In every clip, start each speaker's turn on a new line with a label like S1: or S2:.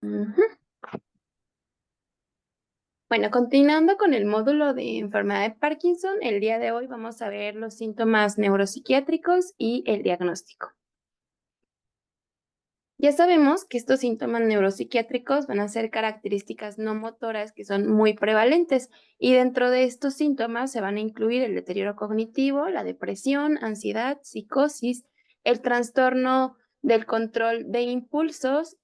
S1: Ujú. Bueno, continuando con el módulo de enfermedad de Parkinson, el día de hoy vamos a ver los síntomas neuropsiquiátricos y el diagnóstico. Ya sabemos que estos síntomas neuropsiquiátricos van a ser características no motoras que son muy prevalentes y dentro de estos síntomas se van a incluir el deterioro cognitivo, la depresión, ansiedad, psicosis, el trastorno del control de impulsos,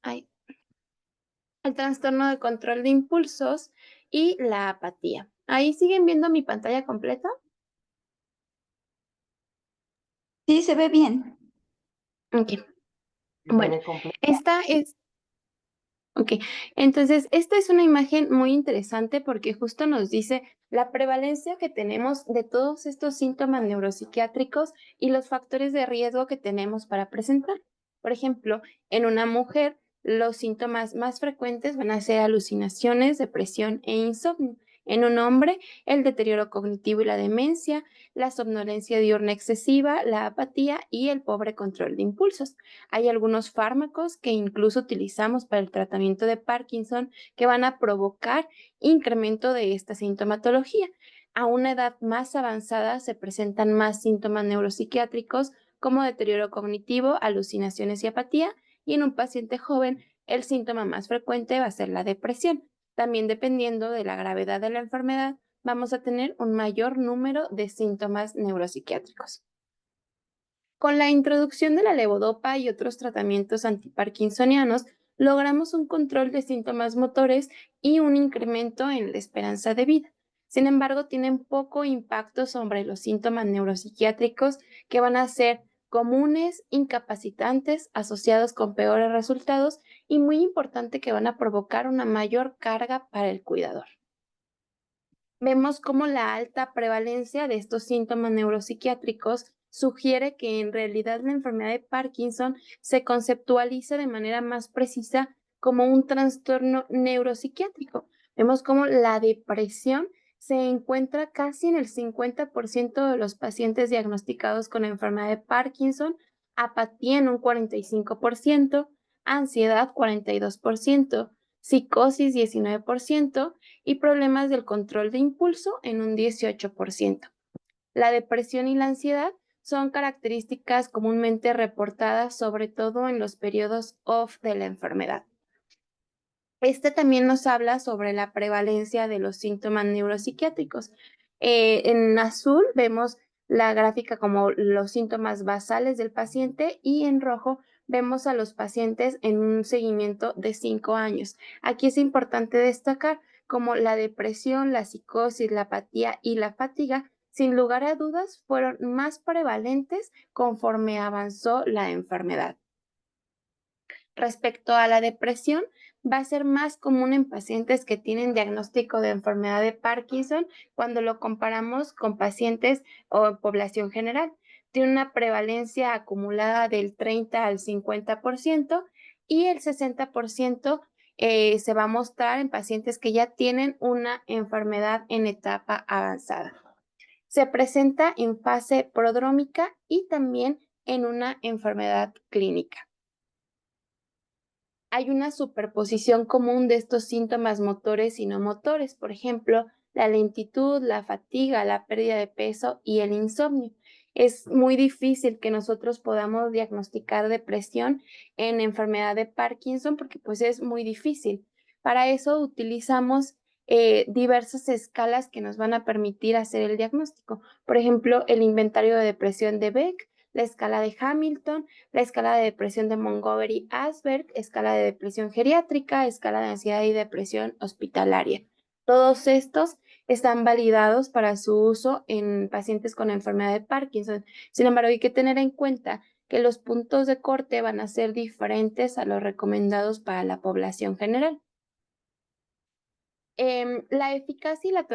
S1: el trastorno de control de impulsos y la apatía. ¿Ahí siguen viendo mi pantalla completa?
S2: Sí, se ve bien.
S1: Ok.
S2: Se
S1: Bueno,
S2: ve completo.
S1: esta es, ok. Entonces, esta es una imagen muy interesante porque justo nos dice la prevalencia que tenemos de todos estos síntomas neuropsiquiátricos y los factores de riesgo que tenemos para presentar. Por ejemplo, en una mujer, los síntomas más frecuentes van a ser alucinaciones, depresión e insomnio. En un hombre, el deterioro cognitivo y la demencia, la somnolencia diurna excesiva, la apatía y el pobre control de impulsos. Hay algunos fármacos que incluso utilizamos para el tratamiento de Parkinson que van a provocar incremento de esta sintomatología. A una edad más avanzada se presentan más síntomas neuropsiquiátricos como deterioro cognitivo, alucinaciones y apatía, y en un paciente joven el síntoma más frecuente va a ser la depresión. También dependiendo de la gravedad de la enfermedad, vamos a tener un mayor número de síntomas neuropsiquiátricos. Con la introducción de la levodopa y otros tratamientos antiparkinsonianos, logramos un control de síntomas motores y un incremento en la esperanza de vida. Sin embargo, tienen poco impacto sobre los síntomas neuropsiquiátricos que van a ser comunes, incapacitantes, asociados con peores resultados y muy importante que van a provocar una mayor carga para el cuidador. Vemos cómo la alta prevalencia de estos síntomas neuropsiquiátricos sugiere que en realidad la enfermedad de Parkinson se conceptualiza de manera más precisa como un trastorno neuropsiquiátrico. Vemos cómo la depresión se encuentra casi en el 50% de los pacientes diagnosticados con enfermedad de Parkinson, apatía en un 45%, ansiedad 42%, psicosis 19%, y problemas del control de impulso en un 18%. La depresión y la ansiedad son características comúnmente reportadas sobre todo en los periodos off de la enfermedad. Este también nos habla sobre la prevalencia de los síntomas neuropsiquiátricos. En azul vemos la gráfica como los síntomas basales del paciente y en rojo vemos a los pacientes en un seguimiento de 5 años. Aquí es importante destacar como la depresión, la psicosis, la apatía y la fatiga, sin lugar a dudas, fueron más prevalentes conforme avanzó la enfermedad. Respecto a la depresión, va a ser más común en pacientes que tienen diagnóstico de enfermedad de Parkinson cuando lo comparamos con pacientes o población general. Tiene una prevalencia acumulada del 30 al 50% y el 60% se va a mostrar en pacientes que ya tienen una enfermedad en etapa avanzada. Se presenta en fase prodrómica y también en una enfermedad clínica. Hay una superposición común de estos síntomas motores y no motores, por ejemplo, la lentitud, la fatiga, la pérdida de peso y el insomnio. Es muy difícil que nosotros podamos diagnosticar depresión en enfermedad de Parkinson porque pues es muy difícil. Para eso utilizamos diversas escalas que nos van a permitir hacer el diagnóstico. Por ejemplo, el inventario de depresión de Beck, la escala de Hamilton, la escala de depresión de Montgomery-Åsberg, escala de depresión geriátrica, escala de ansiedad y depresión hospitalaria. Todos estos están validados para su uso en pacientes con enfermedad de Parkinson. Sin embargo, hay que tener en cuenta que los puntos de corte van a ser diferentes a los recomendados para la población general. La eficacia y la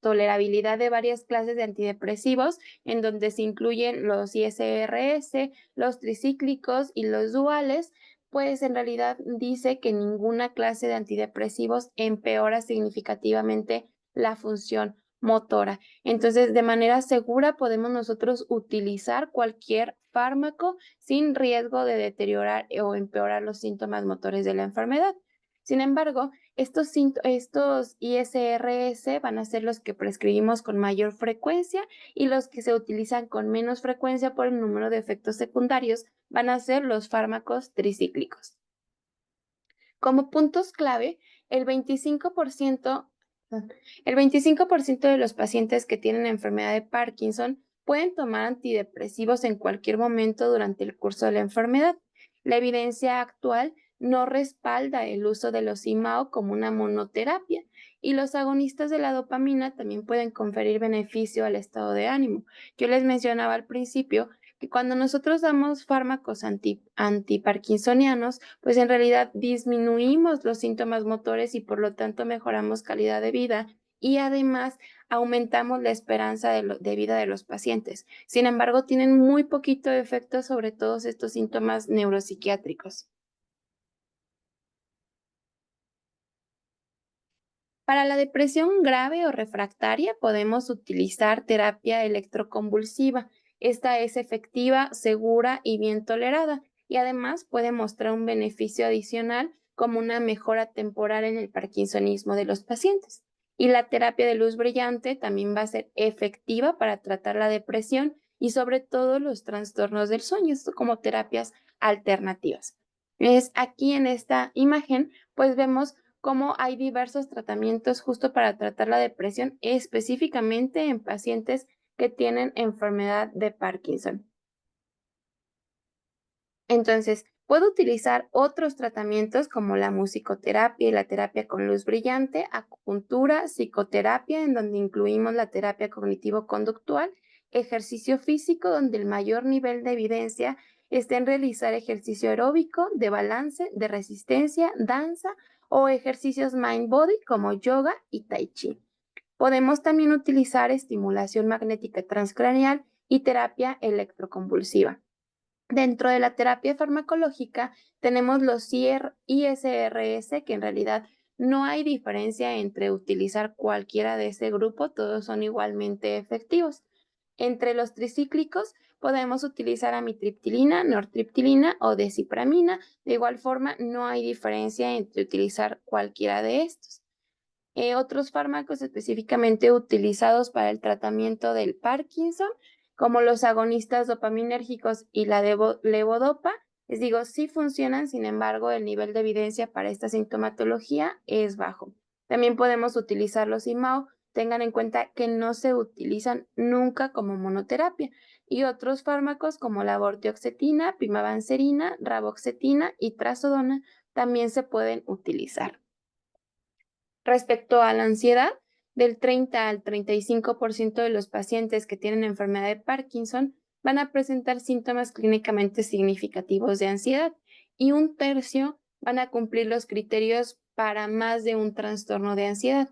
S1: tolerabilidad de varias clases de antidepresivos, en donde se incluyen los ISRS, los tricíclicos y los duales, pues en realidad dice que ninguna clase de antidepresivos empeora significativamente la función motora. Entonces, de manera segura podemos nosotros utilizar cualquier fármaco sin riesgo de deteriorar o empeorar los síntomas motores de la enfermedad. Sin embargo, estos ISRS van a ser los que prescribimos con mayor frecuencia y los que se utilizan con menos frecuencia por el número de efectos secundarios van a ser los fármacos tricíclicos. Como puntos clave, el 25%, el 25% de los pacientes que tienen enfermedad de Parkinson pueden tomar antidepresivos en cualquier momento durante el curso de la enfermedad. La evidencia actual no respalda el uso de los IMAO como una monoterapia y los agonistas de la dopamina también pueden conferir beneficio al estado de ánimo. Yo les mencionaba al principio que cuando nosotros damos fármacos antiparkinsonianos, pues en realidad disminuimos los síntomas motores y por lo tanto mejoramos calidad de vida y además aumentamos la esperanza de vida de los pacientes. Sin embargo, tienen muy poquito efecto sobre todos estos síntomas neuropsiquiátricos. Para la depresión grave o refractaria podemos utilizar terapia electroconvulsiva. Esta es efectiva, segura y bien tolerada y además puede mostrar un beneficio adicional como una mejora temporal en el parkinsonismo de los pacientes. Y la terapia de luz brillante también va a ser efectiva para tratar la depresión y sobre todo los trastornos del sueño, esto como terapias alternativas. Es aquí en esta imagen, pues vemos cómo hay diversos tratamientos justo para tratar la depresión, específicamente en pacientes que tienen enfermedad de Parkinson. Entonces, puedo utilizar otros tratamientos como la musicoterapia y la terapia con luz brillante, acupuntura, psicoterapia, en donde incluimos la terapia cognitivo-conductual, ejercicio físico, donde el mayor nivel de evidencia está en realizar ejercicio aeróbico, de balance, de resistencia, danza o ejercicios mind-body como yoga y tai chi. Podemos también utilizar estimulación magnética transcraneal y terapia electroconvulsiva. Dentro de la terapia farmacológica tenemos los ISRS, que en realidad no hay diferencia entre utilizar cualquiera de ese grupo, todos son igualmente efectivos. Entre los tricíclicos podemos utilizar amitriptilina, nortriptilina o desipramina. De igual forma, no hay diferencia entre utilizar cualquiera de estos. Otros fármacos específicamente utilizados para el tratamiento del Parkinson, como los agonistas dopaminérgicos y la levodopa, les digo, sí funcionan, sin embargo, el nivel de evidencia para esta sintomatología es bajo. También podemos utilizar los IMAO, tengan en cuenta que no se utilizan nunca como monoterapia, y otros fármacos como la vortioxetina, pimavanserina, ravoxetina y trazodona también se pueden utilizar. Respecto a la ansiedad, del 30 al 35% de los pacientes que tienen enfermedad de Parkinson van a presentar síntomas clínicamente significativos de ansiedad y un tercio van a cumplir los criterios para más de un trastorno de ansiedad.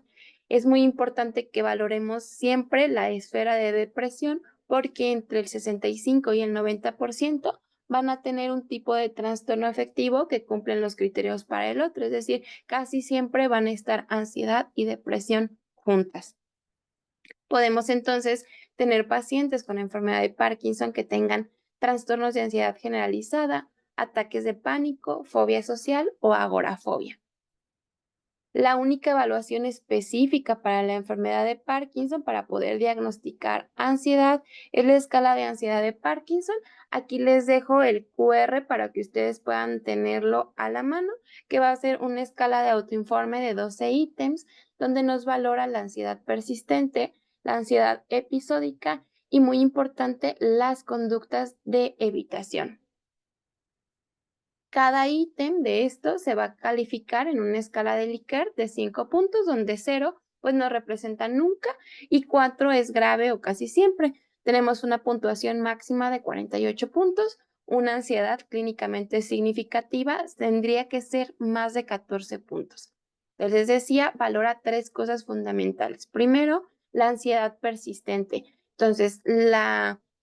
S1: Es muy importante que valoremos siempre la esfera de depresión porque entre el 65 y el 90% van a tener un tipo de trastorno afectivo que cumplen los criterios para el otro, es decir, casi siempre van a estar ansiedad y depresión juntas. Podemos entonces tener pacientes con enfermedad de Parkinson que tengan trastornos de ansiedad generalizada, ataques de pánico, fobia social o agorafobia. La única evaluación específica para la enfermedad de Parkinson para poder diagnosticar ansiedad es la escala de ansiedad de Parkinson. Aquí les dejo el QR para que ustedes puedan tenerlo a la mano, que va a ser una escala de autoinforme de 12 ítems, donde nos valora la ansiedad persistente, la ansiedad episódica y, muy importante, las conductas de evitación. Cada ítem de esto se va a calificar en una escala de Likert de 5 puntos, donde 0 pues no representa nunca y 4 es grave o casi siempre. Tenemos una puntuación máxima de 48 puntos. Una ansiedad clínicamente significativa tendría que ser más de 14 puntos. Entonces decía, valora 3 cosas fundamentales. Primero, la ansiedad persistente. Entonces,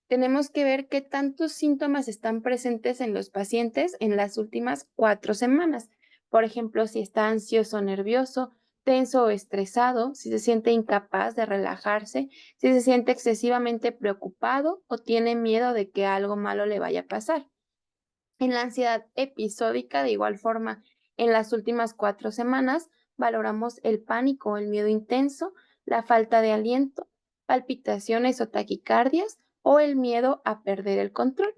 S1: tenemos que ver qué tantos síntomas están presentes en los pacientes en las últimas 4 semanas. Por ejemplo, si está ansioso o nervioso, tenso o estresado, si se siente incapaz de relajarse, si se siente excesivamente preocupado o tiene miedo de que algo malo le vaya a pasar. En la ansiedad episódica, de igual forma, en las últimas 4 semanas valoramos el pánico o el miedo intenso, la falta de aliento, palpitaciones o taquicardias o el miedo a perder el control.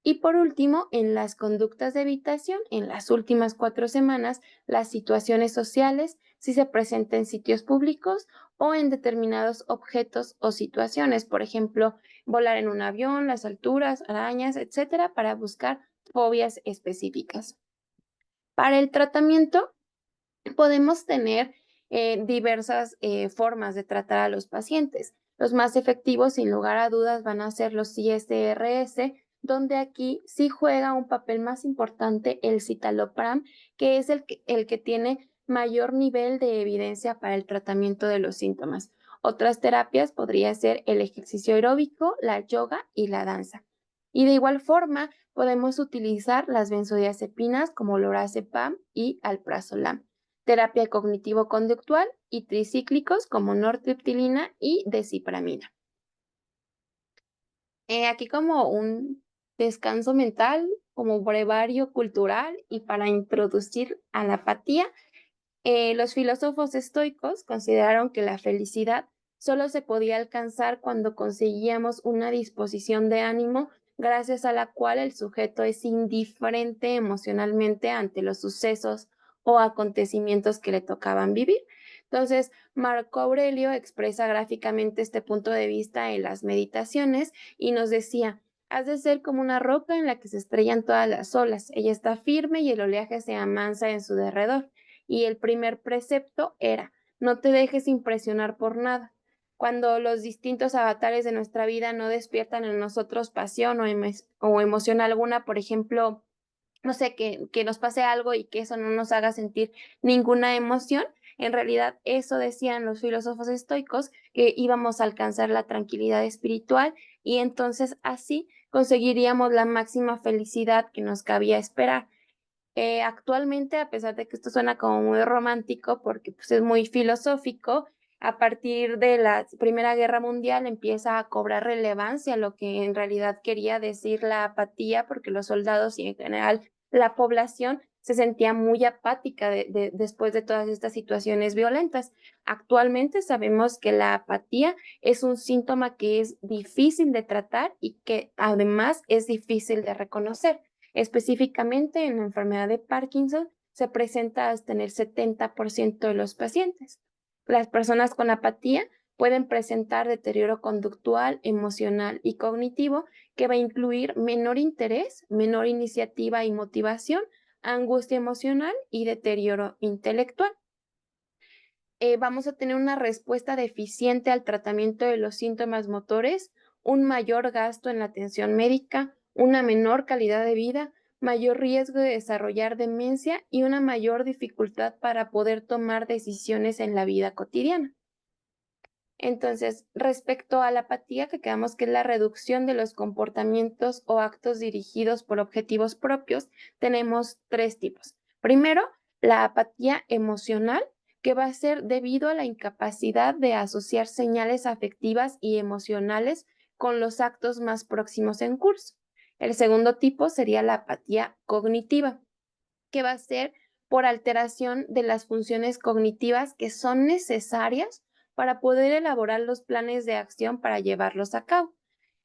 S1: Y por último, en las conductas de evitación, en las últimas 4 semanas, las situaciones sociales, si se presenta en sitios públicos o en determinados objetos o situaciones, por ejemplo, volar en un avión, las alturas, arañas, etcétera, para buscar fobias específicas. Para el tratamiento podemos tener diversas formas de tratar a los pacientes. Los más efectivos, sin lugar a dudas, van a ser los ISRS, donde aquí sí juega un papel más importante el citalopram, que es el que tiene mayor nivel de evidencia para el tratamiento de los síntomas. Otras terapias podría ser el ejercicio aeróbico, la yoga y la danza. Y de igual forma, podemos utilizar las benzodiazepinas como lorazepam y alprazolam, terapia cognitivo-conductual y tricíclicos como nortriptilina y desipramina. Aquí como un descanso mental, como brevario cultural y para introducir a la apatía, los filósofos estoicos consideraron que la felicidad solo se podía alcanzar cuando conseguíamos una disposición de ánimo gracias a la cual el sujeto es indiferente emocionalmente ante los sucesos o acontecimientos que le tocaban vivir. Entonces, Marco Aurelio expresa gráficamente este punto de vista en las meditaciones y nos decía: has de ser como una roca en la que se estrellan todas las olas. Ella está firme y el oleaje se amansa en su derredor. Y el primer precepto era: no te dejes impresionar por nada. Cuando los distintos avatares de nuestra vida no despiertan en nosotros pasión o emoción alguna, por ejemplo, no sé, que nos pase algo y que eso no nos haga sentir ninguna emoción, en realidad eso decían los filósofos estoicos, que íbamos a alcanzar la tranquilidad espiritual y entonces así conseguiríamos la máxima felicidad que nos cabía esperar. Actualmente, a pesar de que esto suena como muy romántico, porque pues, es muy filosófico, a partir de la Primera Guerra Mundial empieza a cobrar relevancia lo que en realidad quería decir la apatía, porque los soldados y en general la población se sentía muy apática después de todas estas situaciones violentas. Actualmente sabemos que la apatía es un síntoma que es difícil de tratar y que además es difícil de reconocer. Específicamente, en la enfermedad de Parkinson se presenta hasta en el 70% de los pacientes. Las personas con apatía pueden presentar deterioro conductual, emocional y cognitivo, que va a incluir menor interés, menor iniciativa y motivación, angustia emocional y deterioro intelectual. Vamos a tener una respuesta deficiente al tratamiento de los síntomas motores, un mayor gasto en la atención médica, una menor calidad de vida, mayor riesgo de desarrollar demencia y una mayor dificultad para poder tomar decisiones en la vida cotidiana. Entonces, respecto a la apatía, que quedamos que es la reducción de los comportamientos o actos dirigidos por objetivos propios, tenemos 3 tipos. Primero, la apatía emocional, que va a ser debido a la incapacidad de asociar señales afectivas y emocionales con los actos más próximos en curso. El segundo tipo sería la apatía cognitiva, que va a ser por alteración de las funciones cognitivas que son necesarias para poder elaborar los planes de acción para llevarlos a cabo.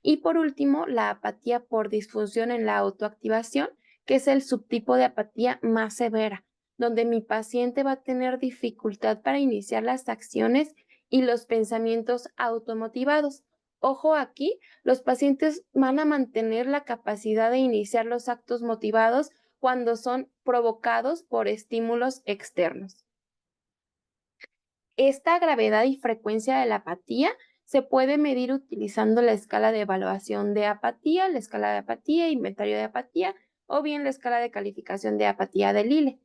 S1: Y por último, la apatía por disfunción en la autoactivación, que es el subtipo de apatía más severa, donde mi paciente va a tener dificultad para iniciar las acciones y los pensamientos automotivados. Ojo aquí, los pacientes van a mantener la capacidad de iniciar los actos motivados cuando son provocados por estímulos externos. Esta gravedad y frecuencia de la apatía se puede medir utilizando la escala de evaluación de apatía, la escala de apatía, inventario de apatía o bien la escala de calificación de apatía de Lille.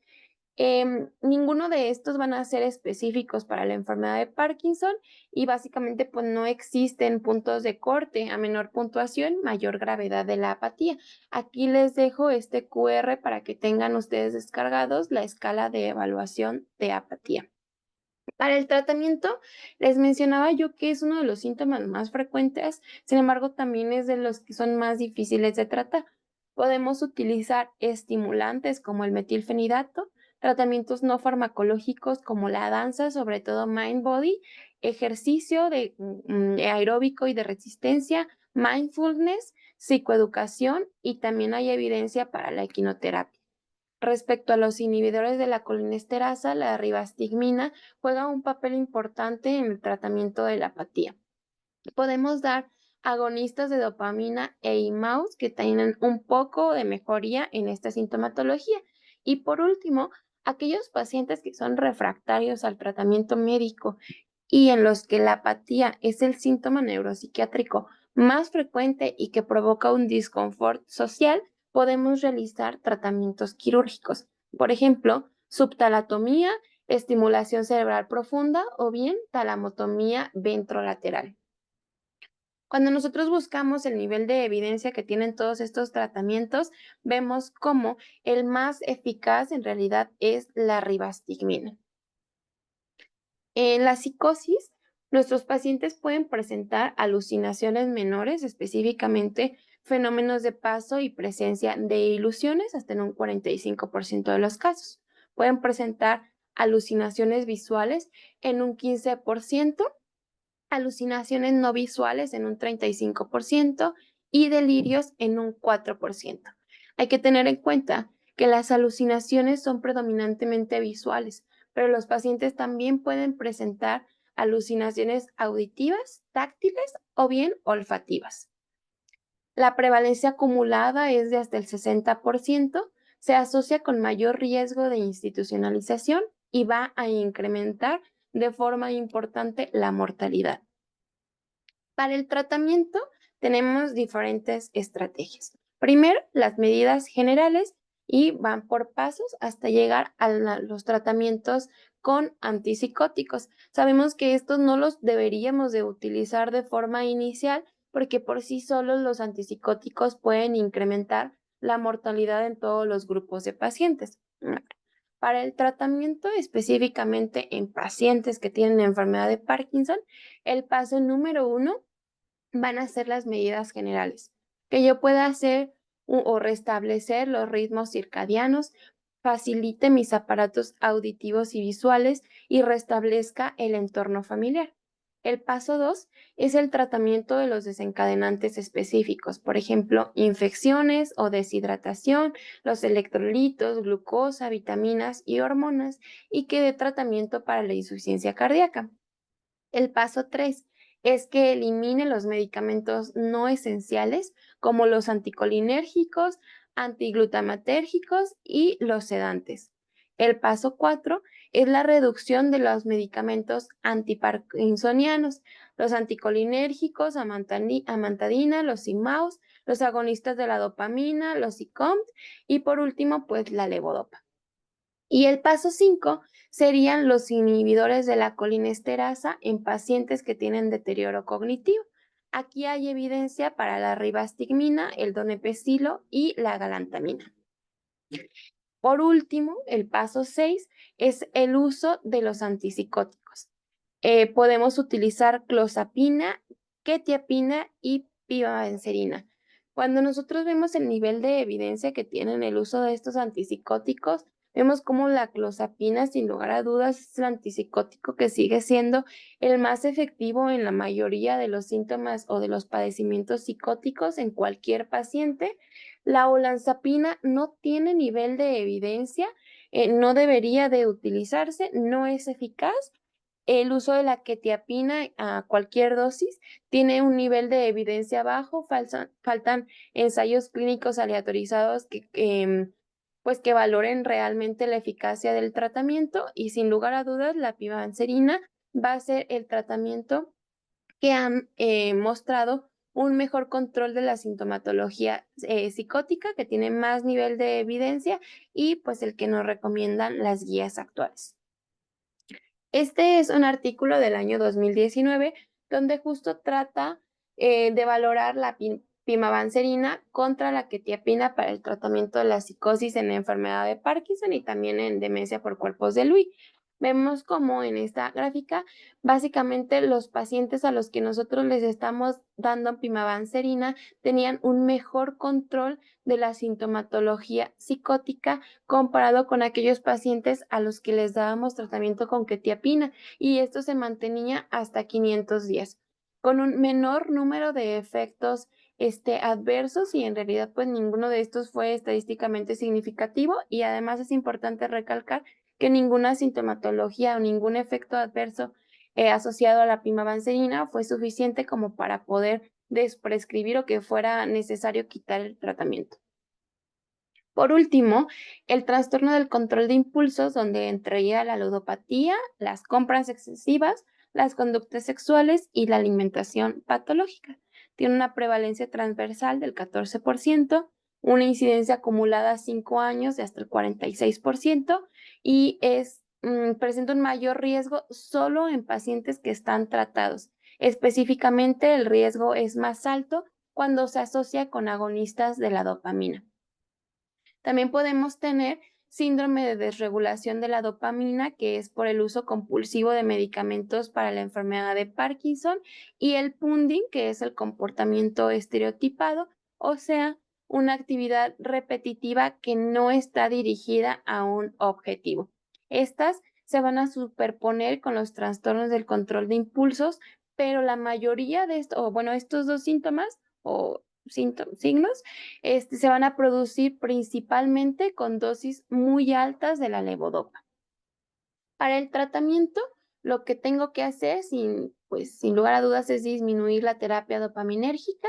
S1: Ninguno de estos van a ser específicos para la enfermedad de Parkinson y básicamente pues no existen puntos de corte: a menor puntuación, mayor gravedad de la apatía. Aquí les dejo este QR para que tengan ustedes descargados la escala de evaluación de apatía. Para el tratamiento, les mencionaba yo que es uno de los síntomas más frecuentes, sin embargo, también es de los que son más difíciles de tratar. Podemos utilizar estimulantes como el metilfenidato, tratamientos no farmacológicos como la danza, sobre todo mind body, ejercicio de aeróbico y de resistencia, mindfulness, psicoeducación y también hay evidencia para la equinoterapia. Respecto a los inhibidores de la colinesterasa, la ribastigmina juega un papel importante en el tratamiento de la apatía. Podemos dar agonistas de dopamina e IMAUs que tienen un poco de mejoría en esta sintomatología. Y por último, aquellos pacientes que son refractarios al tratamiento médico y en los que la apatía es el síntoma neuropsiquiátrico más frecuente y que provoca un disconfort social, podemos realizar tratamientos quirúrgicos. Por ejemplo, subtalatomía, estimulación cerebral profunda o bien talamotomía ventrolateral. Cuando nosotros buscamos el nivel de evidencia que tienen todos estos tratamientos, vemos cómo el más eficaz en realidad es la ribastigmina. En la psicosis, nuestros pacientes pueden presentar alucinaciones menores, específicamente fenómenos de paso y presencia de ilusiones, hasta en un 45% de los casos. Pueden presentar alucinaciones visuales en un 15%, alucinaciones no visuales en un 35% y delirios en un 4%. Hay que tener en cuenta que las alucinaciones son predominantemente visuales, pero los pacientes también pueden presentar alucinaciones auditivas, táctiles o bien olfativas. La prevalencia acumulada es de hasta el 60%, se asocia con mayor riesgo de institucionalización y va a incrementar de forma importante la mortalidad. Para el tratamiento tenemos diferentes estrategias. Primero, las medidas generales y van por pasos hasta llegar a los tratamientos con antipsicóticos. Sabemos que estos no los deberíamos de utilizar de forma inicial porque por sí solos los antipsicóticos pueden incrementar la mortalidad en todos los grupos de pacientes. Para el tratamiento específicamente en pacientes que tienen enfermedad de Parkinson, el paso número uno van a ser las medidas generales, que yo pueda hacer o restablecer los ritmos circadianos, facilite mis aparatos auditivos y visuales y restablezca el entorno familiar. El paso 2 es el tratamiento de los desencadenantes específicos, por ejemplo, infecciones o deshidratación, los electrolitos, glucosa, vitaminas y hormonas, y que dé tratamiento para la insuficiencia cardíaca. El paso 3 es que elimine los medicamentos no esenciales como los anticolinérgicos, antiglutamatérgicos y los sedantes. El paso 4 es la reducción de los medicamentos antiparkinsonianos, los anticolinérgicos, amantadina, los IMAUs, los agonistas de la dopamina, los ICOMT y por último, pues la levodopa. Y el paso 5 serían los inhibidores de la colinesterasa en pacientes que tienen deterioro cognitivo. Aquí hay evidencia para la ribastigmina, el donepezilo y la galantamina. Por último, el paso 6 es el uso de los antipsicóticos. Podemos utilizar clozapina, quetiapina y pimavanserina. Cuando nosotros vemos el nivel de evidencia que tienen el uso de estos antipsicóticos, vemos cómo la clozapina, sin lugar a dudas, es el antipsicótico que sigue siendo el más efectivo en la mayoría de los síntomas o de los padecimientos psicóticos en cualquier paciente. La olanzapina no tiene nivel de evidencia, no debería de utilizarse, no es eficaz. El uso de la quetiapina a cualquier dosis tiene un nivel de evidencia bajo, faltan ensayos clínicos aleatorizados pues que valoren realmente la eficacia del tratamiento y sin lugar a dudas la pimavanserina va a ser el tratamiento que han mostrado un mejor control de la sintomatología psicótica, que tiene más nivel de evidencia y pues el que nos recomiendan las guías actuales. Este es un artículo del año 2019 donde justo trata de valorar la pimavanserina contra la quetiapina para el tratamiento de la psicosis en la enfermedad de Parkinson y también en demencia por cuerpos de Lewy. Vemos como en esta gráfica, básicamente los pacientes a los que nosotros les estamos dando pimavanserina tenían un mejor control de la sintomatología psicótica comparado con aquellos pacientes a los que les dábamos tratamiento con quetiapina, y esto se mantenía hasta 500 días, con un menor número de efectos adversos, y en realidad pues ninguno de estos fue estadísticamente significativo, y además es importante recalcar que ninguna sintomatología o ningún efecto adverso asociado a la pimavanserina fue suficiente como para poder desprescribir o que fuera necesario quitar el tratamiento. Por último, el trastorno del control de impulsos, donde entraría la ludopatía, las compras excesivas, las conductas sexuales y la alimentación patológica. Tiene una prevalencia transversal del 14%, una incidencia acumulada a 5 años de hasta el 46% y presenta un mayor riesgo solo en pacientes que están tratados. Específicamente, el riesgo es más alto cuando se asocia con agonistas de la dopamina. También podemos tener síndrome de desregulación de la dopamina, que es por el uso compulsivo de medicamentos para la enfermedad de Parkinson, y el punding, que es el comportamiento estereotipado, o sea, una actividad repetitiva que no está dirigida a un objetivo. Estas se van a superponer con los trastornos del control de impulsos, pero la mayoría de estos, o bueno, estos dos síntomas o signos se van a producir principalmente con dosis muy altas de la levodopa. Para el tratamiento, lo que tengo que hacer sin lugar a dudas es disminuir la terapia dopaminérgica.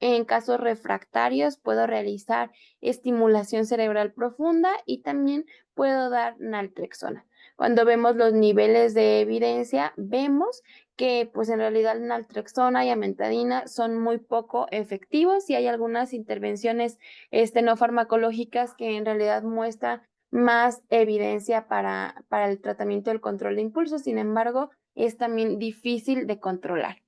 S1: En casos refractarios puedo realizar estimulación cerebral profunda y también puedo dar naltrexona. Cuando vemos los niveles de evidencia, vemos que pues en realidad naltrexona y amantadina son muy poco efectivos, y hay algunas intervenciones no farmacológicas que en realidad muestran más evidencia para el tratamiento del control de impulsos. Sin embargo, es también difícil de controlar.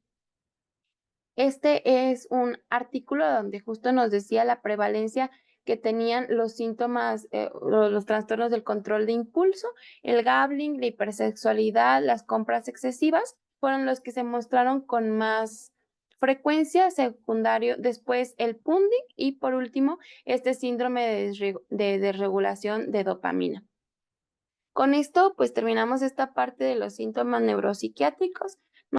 S1: Este es un artículo donde justo nos decía la prevalencia que tenían los síntomas, los trastornos del control de impulso, el gambling, la hipersexualidad, las compras excesivas, fueron los que se mostraron con más frecuencia, secundario, después el punding y por último este síndrome de desregulación de dopamina. Con esto, pues terminamos esta parte de los síntomas neuropsiquiátricos.